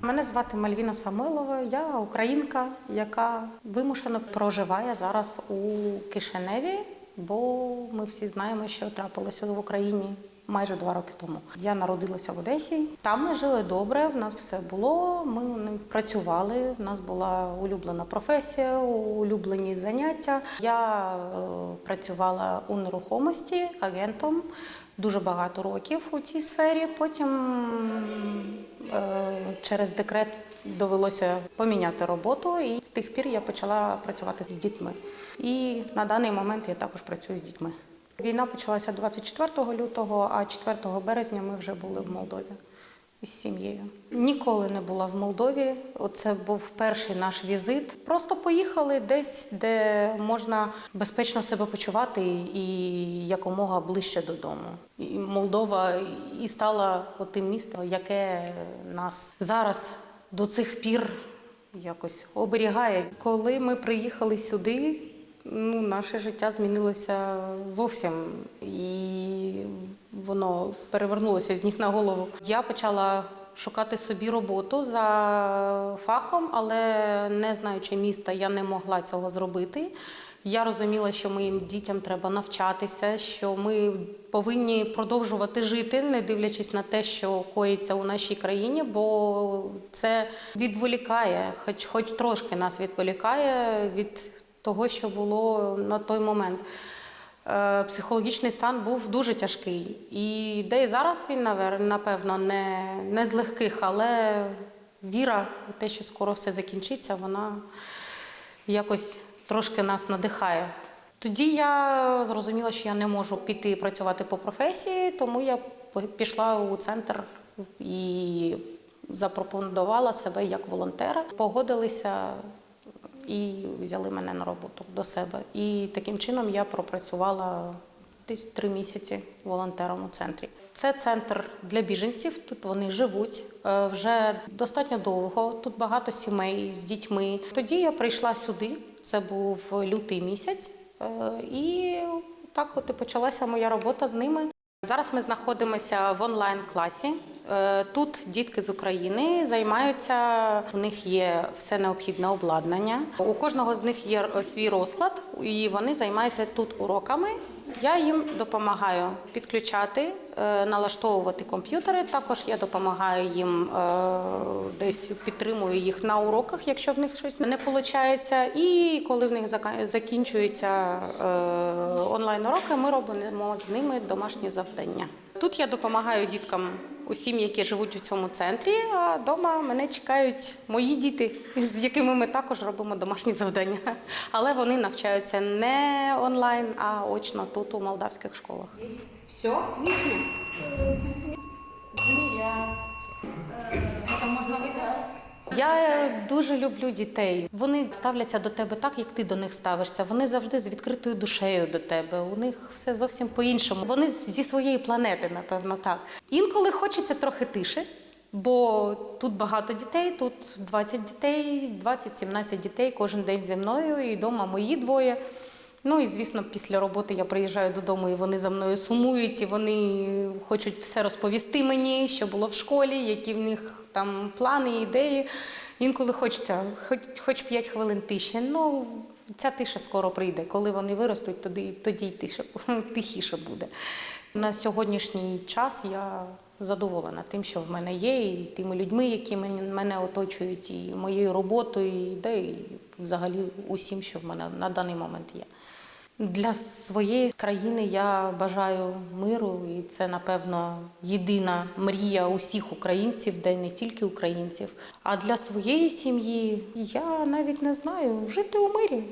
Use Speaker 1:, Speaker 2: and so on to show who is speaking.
Speaker 1: Мене звати Мальвіна Самойлова, я українка, яка вимушено проживає зараз у Кишиневі, бо ми всі знаємо, що трапилося в Україні майже 2 роки тому. Я народилася в Одесі, там ми жили добре, в нас все було, ми працювали, в нас була улюблена професія, улюблені заняття. Я працювала у нерухомості агентом дуже багато років у цій сфері, потім через декрет довелося поміняти роботу, і з тих пір я почала працювати з дітьми. І на даний момент я також працюю з дітьми. Війна почалася 24 лютого, а 4 березня ми вже були в Молдові із сім'єю. Ніколи не була в Молдові, оце був перший наш візит. Просто поїхали десь, де можна безпечно себе почувати і якомога ближче додому. І Молдова і стала тим містом, яке нас зараз до цих пір якось оберігає. Коли ми приїхали сюди, наше життя змінилося зовсім, і воно перевернулося з ніг на голову. Я почала шукати собі роботу за фахом, але не знаючи міста, я не могла цього зробити. Я розуміла, що моїм дітям треба навчатися, що ми повинні продовжувати жити, не дивлячись на те, що коїться у нашій країні, бо це відволікає, хоч трошки нас відволікає від того, що було на той момент. Психологічний стан був дуже тяжкий. І де і зараз він, напевно, не з легких, але віра у те, що скоро все закінчиться, вона якось трошки нас надихає. Тоді я зрозуміла, що я не можу піти працювати по професії, тому я пішла у центр і запропонувала себе як волонтера. Погодилися і взяли мене на роботу до себе. І таким чином я пропрацювала десь 3 місяці волонтером у центрі. Це центр для біженців, тут вони живуть вже достатньо довго, тут багато сімей з дітьми. Тоді я прийшла сюди, це був лютий місяць, і так от і почалася моя робота з ними. Зараз ми знаходимося в онлайн-класі. Тут дітки з України займаються, у них є все необхідне обладнання. У кожного з них є свій розклад, і вони займаються тут уроками. Я їм допомагаю підключати, налаштовувати комп'ютери. Також я допомагаю їм, десь підтримую їх на уроках, якщо в них щось не виходить. І коли в них закінчуються онлайн-уроки, ми робимо з ними домашні завдання. Тут я допомагаю діткам усім, які живуть у цьому центрі, а вдома мене чекають мої діти, з якими ми також робимо домашні завдання. Але вони навчаються не онлайн, а очно тут у молдавських школах. Все? Вишня? Змія. Це можна викликати? Я дуже люблю дітей. Вони ставляться до тебе так, як ти до них ставишся. Вони завжди з відкритою душею до тебе. У них все зовсім по-іншому. Вони зі своєї планети, напевно, так. Інколи хочеться трохи тише, бо тут багато дітей, тут 20 дітей, 20-17 дітей кожен день зі мною, і вдома мої 2. Ну і, звісно, після роботи я приїжджаю додому, і вони за мною сумують, і вони хочуть все розповісти мені, що було в школі, які в них там плани, ідеї. Інколи хочеться хоч 5 хвилин тиші. Ну, ця тиша скоро прийде. Коли вони виростуть, тоді тихіше буде. На сьогоднішній час я задоволена тим, що в мене є, і тими людьми, які мене оточують, і моєю роботою, і взагалі усім, що в мене на даний момент є. Для своєї країни я бажаю миру, і це, напевно, єдина мрія усіх українців, де не тільки українців. А для своєї сім'ї я навіть не знаю, жити у мирі.